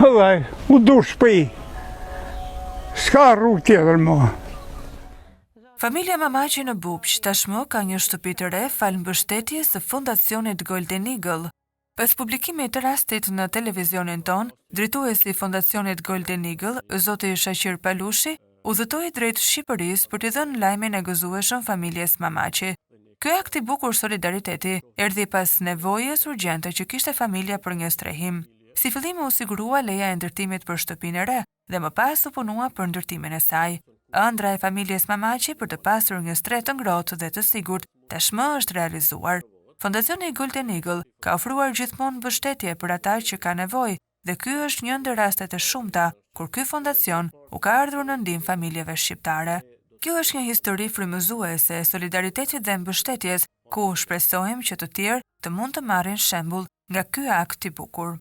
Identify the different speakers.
Speaker 1: Dhe, u du shpi. S'ka rrugë tjetër mua.
Speaker 2: Familja Mamaqi në Bupq tashmë ka një shtëpi të re falë mbështetjes së Fondacionit Golden Eagle. Pas publikimit të rastit në televizionin ton, drejtuesi i Fondacionit Golden Eagle, zoti Shaqir Palushi, udhëtoi drejt Shqipërisë për t'i dhënë lajmin e gëzueshëm familjes Mamaqi. Ky akt i bukur solidariteti erdhi pas nevojës urgjente që kishte familja për një strehim. Si fillim u sigurua leja e ndërtimit për shtëpinë e re dhe më pas u punua për ndërtimin e saj. Ëndra e familjes Mamaqi për të pasur një streh të ngrohtë dhe të sigurt tashmë është realizuar. Fondacioni Golden Eagle ka ofruar gjithmonë mbështetje për ata që ka nevojë dhe ky është një ndër rastet e shumta kur ky fondacion u ka ardhur në ndihmë familjeve shqiptare. Kjo është një histori frymëzuese e solidaritetit dhe mbështetjes, ku shpresojmë që të tjerë të mund të marrin shembull nga ky akt i bukur.